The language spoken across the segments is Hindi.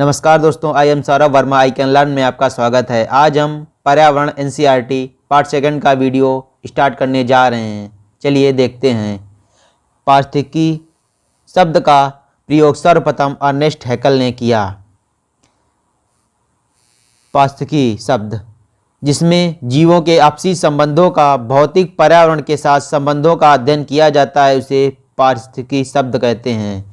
नमस्कार दोस्तों, I am Saurabh Verma. I can learn में आपका स्वागत है। आज हम पर्यावरण एनसीईआरटी पार्ट सेकंड का वीडियो स्टार्ट करने जा रहे हैं। चलिए देखते हैं। पारिस्थितिकी शब्द का प्रयोग सर्वप्रथम अर्नेस्ट हैकल ने किया। पारिस्थितिकी शब्द जिसमें जीवों के आपसी संबंधों का भौतिक पर्यावरण के साथ संबंधों का अध्ययन किया जाता है, उसे पारिस्थितिकी शब्द कहते हैं।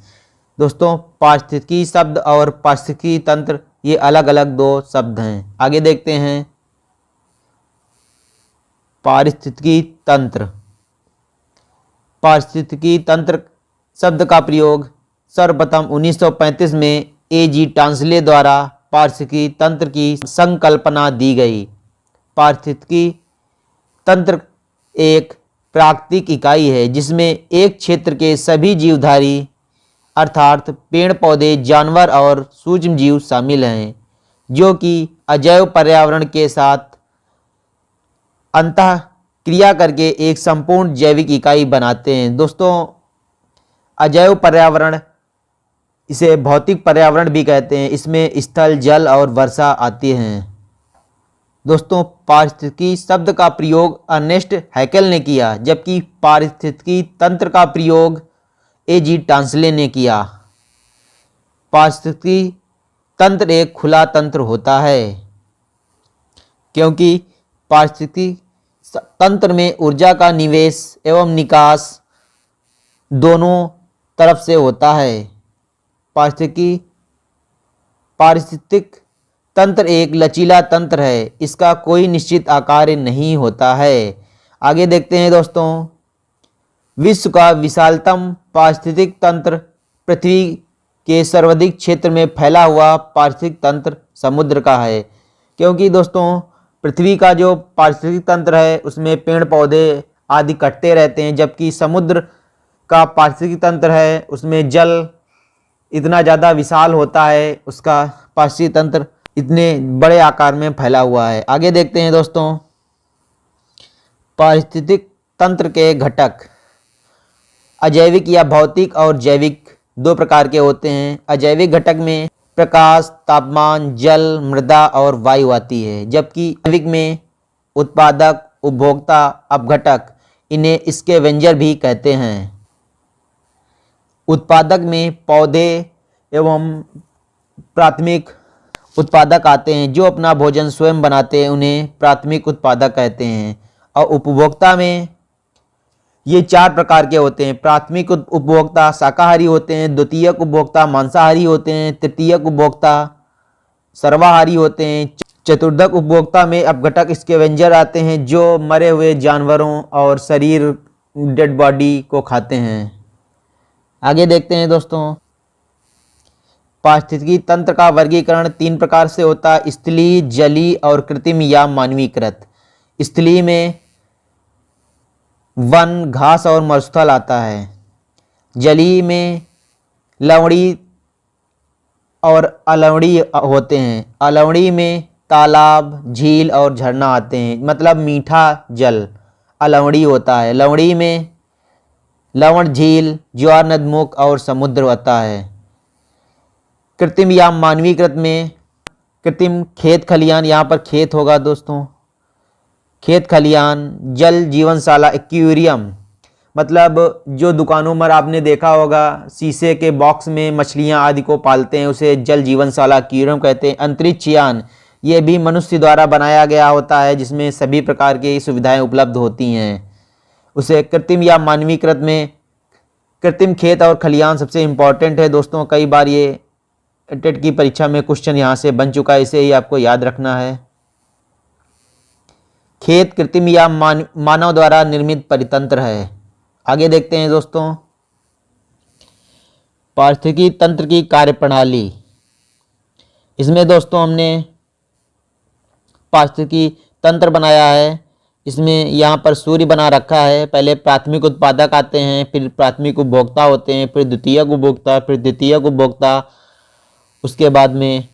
दोस्तों, पारिस्थितिकी शब्द और पारिस्थितिकी तंत्र ये अलग अलग दो शब्द हैं। आगे देखते हैं। पारिस्थितिकी तंत्र। पारिस्थितिकी तंत्र शब्द का प्रयोग सर्वप्रथम 1935 में A.G. टांसले द्वारा पारिस्थितिकी तंत्र की संकल्पना दी गई। पारिस्थितिकी तंत्र एक प्राकृतिक इकाई है जिसमें एक क्षेत्र के सभी जीवधारी अर्थात पेड़ पौधे, जानवर और सूक्ष्म जीव शामिल हैं, जो कि अजैव पर्यावरण के साथ अंतः क्रिया करके एक संपूर्ण जैविक इकाई बनाते हैं। दोस्तों, अजैव पर्यावरण इसे भौतिक पर्यावरण भी कहते हैं। इसमें स्थल, जल और वर्षा आती हैं। दोस्तों, पारिस्थितिकी शब्द का प्रयोग अर्नेस्ट हैकल ने किया, जबकि पारिस्थितिकी तंत्र का प्रयोग A.G. टांसले ने किया। पारिस्थितिकी तंत्र एक खुला तंत्र होता है, क्योंकि पारिस्थितिकी तंत्र में ऊर्जा का निवेश एवं निकास दोनों तरफ से होता है। पारिस्थितिक तंत्र एक लचीला तंत्र है, इसका कोई निश्चित आकार नहीं होता है। आगे देखते हैं दोस्तों। विश्व का विशालतम पारिस्थितिक तंत्र पृथ्वी के सर्वाधिक क्षेत्र में फैला हुआ पारिस्थितिक तंत्र समुद्र का है, क्योंकि दोस्तों पृथ्वी का जो पारिस्थितिक तंत्र है उसमें पेड़ पौधे आदि कटते रहते हैं, जबकि समुद्र का पारिस्थितिक तंत्र है उसमें जल इतना ज़्यादा विशाल होता है, उसका पारिस्थितिक तंत्र इतने बड़े आकार में फैला हुआ है। आगे देखते हैं दोस्तों। पारिस्थितिक तंत्र के घटक अजैविक या भौतिक और जैविक दो प्रकार के होते हैं। अजैविक घटक में प्रकाश, तापमान, जल, मृदा और वायु आती है, जबकि जैविक में उत्पादक, उपभोक्ता, अपघटक, इन्हें स्कैवेंजर भी कहते हैं। उत्पादक में पौधे एवं प्राथमिक उत्पादक आते हैं, जो अपना भोजन स्वयं बनाते हैं, उन्हें प्राथमिक उत्पादक कहते हैं। और उपभोक्ता में ये चार प्रकार के होते हैं। प्राथमिक उपभोक्ता शाकाहारी होते हैं, द्वितीयक उपभोक्ता मांसाहारी होते हैं, तृतीयक उपभोक्ता सर्वाहारी होते हैं, चतुर्थक उपभोक्ता में अपघटक स्कैवेंजर आते हैं, जो मरे हुए जानवरों और शरीर डेड बॉडी को खाते हैं। आगे देखते हैं दोस्तों। पारिस्थितिकी तंत्र का वर्गीकरण तीन प्रकार से होता है: स्थलीय, जलीय और कृत्रिम या मानवीकृत। स्थलीय में वन, घास और मरुस्थल आता है। जलीय में लवणी और अलवणी होते हैं। अलवणी में तालाब, झील और झरना आते हैं, मतलब मीठा जल अलवणी होता है। लवणी में लवण, झील, ज्वार, नदमुख और समुद्र आता है। कृत्रिम या मानवीकृत में कृत्रिम खेत खलियान, यहाँ पर खेत होगा दोस्तों, खेत खलियान, जल जीवनशाला, एक्वेरियम, मतलब जो दुकानों में आपने देखा होगा शीशे के बॉक्स में मछलियाँ आदि को पालते हैं, उसे जल जीवनशाला एक्वेरियम कहते हैं। अंतरिक्ष यान, ये भी मनुष्य द्वारा बनाया गया होता है, जिसमें सभी प्रकार की सुविधाएं उपलब्ध होती हैं, उसे कृत्रिम या मानवीकृत में। कृत्रिम खेत और खलियान सबसे इम्पॉर्टेंट है दोस्तों। कई बार ये टेट की परीक्षा में क्वेश्चन यहाँ से बन चुका है, इसे ही आपको याद रखना है। खेत कृत्रिम या मानव द्वारा निर्मित परितंत्र है। आगे देखते हैं दोस्तों। पारिस्थितिकी तंत्र की कार्यप्रणाली। इसमें दोस्तों हमने पारिस्थितिकी तंत्र बनाया है। इसमें यहाँ पर सूर्य बना रखा है। पहले प्राथमिक उत्पादक आते हैं, फिर प्राथमिक उपभोक्ता होते हैं, फिर द्वितीयक उपभोक्ता, फिर द्वितीयक उपभोक्ता, उसके बाद में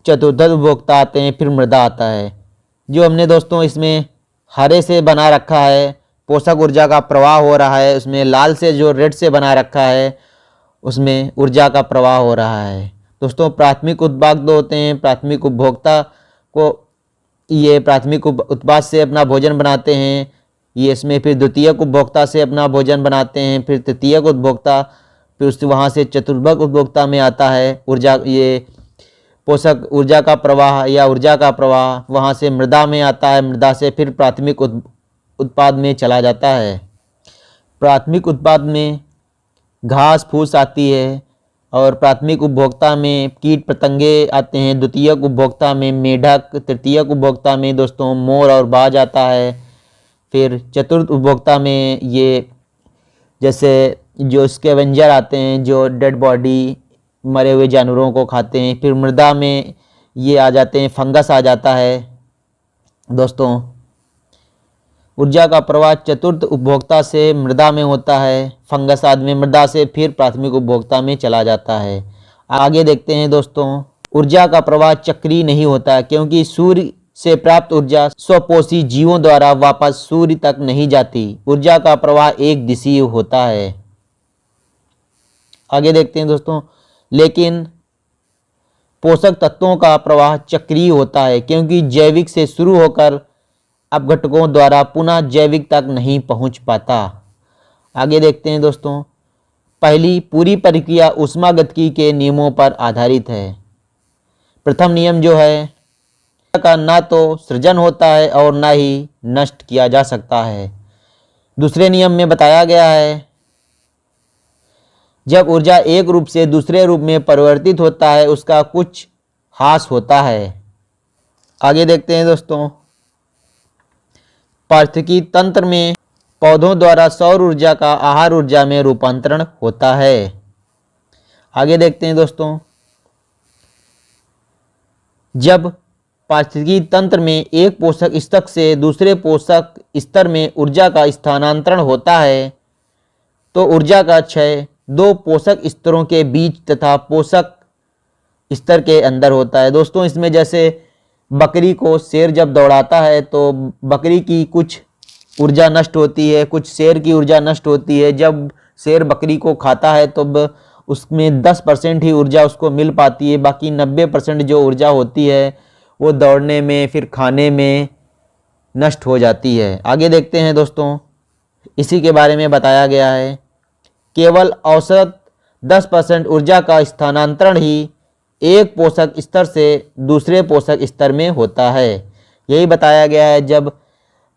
चतुर्थक उपभोक्ता आते हैं, फिर मृदा आता है। जो हमने दोस्तों इसमें हरे से बना रखा है, पोषक ऊर्जा का प्रवाह हो रहा है, उसमें लाल से जो रेड से बना रखा है उसमें ऊर्जा का प्रवाह हो रहा है। दोस्तों प्राथमिक उत्पाद होते हैं, प्राथमिक उपभोक्ता को ये प्राथमिक उत्पाद से अपना भोजन बनाते हैं, ये इसमें फिर द्वितीयक उपभोक्ता से अपना भोजन बनाते हैं, फिर तृतीयक उपभोक्ता, फिर उससे वहाँ से चतुर्थक उपभोक्ता में आता है ऊर्जा, ये पोषक ऊर्जा का प्रवाह या ऊर्जा का प्रवाह, वहाँ से मृदा में आता है, मृदा से फिर प्राथमिक उत्पाद में चला जाता है। प्राथमिक उत्पाद में घास फूस आती है और प्राथमिक उपभोक्ता में कीट पतंगे आते हैं, द्वितीयक उपभोक्ता में मेढक, तृतीयक उपभोक्ता में दोस्तों मोर और बाज आता है, फिर चतुर्थ उपभोक्ता में ये जैसे जो स्कैवेंजर आते हैं जो डेड बॉडी मरे हुए जानवरों को खाते हैं, फिर मृदा में ये आ जाते हैं, फंगस आ जाता है। दोस्तों ऊर्जा का प्रवाह चतुर्थ उपभोक्ता से मृदा में होता है, फंगस आदि में, मृदा से फिर प्राथमिक उपभोक्ता में चला जाता है। आगे देखते हैं दोस्तों, ऊर्जा का प्रवाह चक्रीय नहीं होता क्योंकि सूर्य से प्राप्त ऊर्जा स्वपोषी जीवों द्वारा वापस सूर्य तक नहीं जाती। ऊर्जा का प्रवाह एक दिशीय होता है। आगे देखते हैं दोस्तों, लेकिन पोषक तत्वों का प्रवाह चक्रीय होता है क्योंकि जैविक से शुरू होकर अपघटकों द्वारा पुनः जैविक तक नहीं पहुंच पाता। आगे देखते हैं दोस्तों, पहली पूरी प्रक्रिया ऊष्मागतिकी के नियमों पर आधारित है। प्रथम नियम जो है का ना तो सृजन होता है और ना ही नष्ट किया जा सकता है। दूसरे नियम में बताया गया है जब ऊर्जा एक रूप से दूसरे रूप में परिवर्तित होता है उसका कुछ ह्रास होता है। आगे देखते हैं दोस्तों, पारिस्थितिकी तंत्र में पौधों द्वारा सौर ऊर्जा का आहार ऊर्जा में रूपांतरण होता है। आगे देखते हैं दोस्तों, जब पारिस्थितिकी तंत्र में एक पोषक स्तर से दूसरे पोषक स्तर में ऊर्जा का स्थानांतरण होता है तो ऊर्जा का क्षय दो पोषक स्तरों के बीच तथा पोषक स्तर के अंदर होता है। दोस्तों इसमें जैसे बकरी को शेर जब दौड़ाता है तो बकरी की कुछ ऊर्जा नष्ट होती है, कुछ शेर की ऊर्जा नष्ट होती है। जब शेर बकरी को खाता है तो उसमें 10% ही ऊर्जा उसको मिल पाती है, बाकी 90% जो ऊर्जा होती है वो दौड़ने में फिर खाने में नष्ट हो जाती है। आगे देखते हैं दोस्तों, इसी के बारे में बताया गया है केवल औसत 10% ऊर्जा का स्थानांतरण ही एक पोषक स्तर से दूसरे पोषक स्तर में होता है। यही बताया गया है जब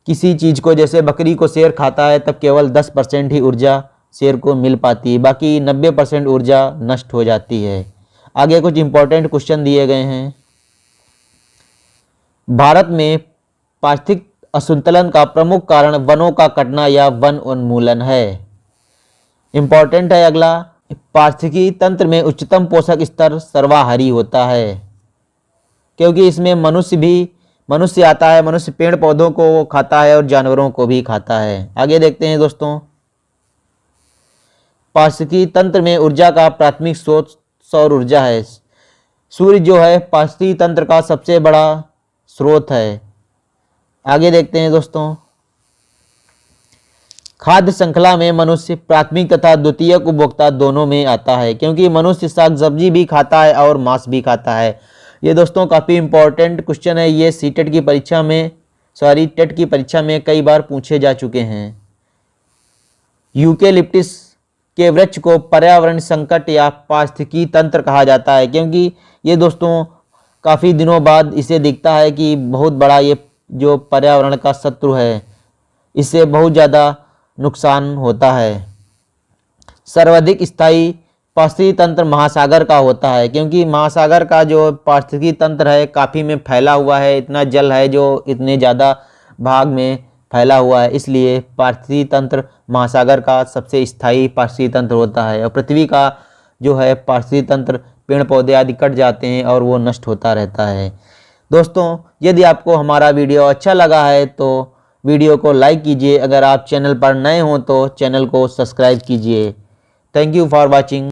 किसी चीज़ को जैसे बकरी को शेर खाता है तब केवल 10% ही ऊर्जा शेर को मिल पाती है, बाकी 90% ऊर्जा नष्ट हो जाती है। आगे कुछ इंपॉर्टेंट क्वेश्चन दिए गए हैं। भारत में पारिस्थितिक असंतुलन का प्रमुख कारण वनों का कटना या वन उन्मूलन है। इंपॉर्टेंट है अगला, पारिस्थितिकी तंत्र में उच्चतम पोषक स्तर सर्वाहारी होता है क्योंकि इसमें मनुष्य आता है, मनुष्य पेड़ पौधों को खाता है और जानवरों को भी खाता है। आगे देखते हैं दोस्तों, पारिस्थितिकी तंत्र में ऊर्जा का प्राथमिक स्रोत सौर ऊर्जा है। सूर्य जो है पारिस्थितिकी तंत्र का सबसे बड़ा स्रोत है। आगे देखते हैं दोस्तों, खाद्य श्रृंखला में मनुष्य प्राथमिक तथा द्वितीयक उपभोक्ता दोनों में आता है क्योंकि मनुष्य साग सब्जी भी खाता है और मांस भी खाता है। ये दोस्तों काफ़ी इंपॉर्टेंट क्वेश्चन है, ये टेट की परीक्षा में कई बार पूछे जा चुके हैं। यूकेलिप्टस के वृक्ष को पर्यावरण संकट या पारिस्थितिकी तंत्र कहा जाता है क्योंकि ये दोस्तों काफ़ी दिनों बाद इसे दिखता है कि बहुत बड़ा ये जो पर्यावरण का शत्रु है, इससे बहुत ज़्यादा नुकसान होता है। सर्वाधिक स्थायी पारिस्थितिकी तंत्र महासागर का होता है क्योंकि महासागर का जो पारिस्थितिकी तंत्र है काफ़ी में फैला हुआ है, इतना जल है जो इतने ज़्यादा भाग में फैला हुआ है, इसलिए पारिस्थितिकी तंत्र महासागर का सबसे स्थायी पारिस्थितिकी तंत्र होता है। और पृथ्वी का जो है पारिस्थितिकी तंत्र पेड़ पौधे आदि कट जाते हैं और वो नष्ट होता रहता है। दोस्तों यदि आपको हमारा वीडियो अच्छा लगा है तो वीडियो को लाइक कीजिए, अगर आप चैनल पर नए हों तो चैनल को सब्सक्राइब कीजिए। Thank you for watching.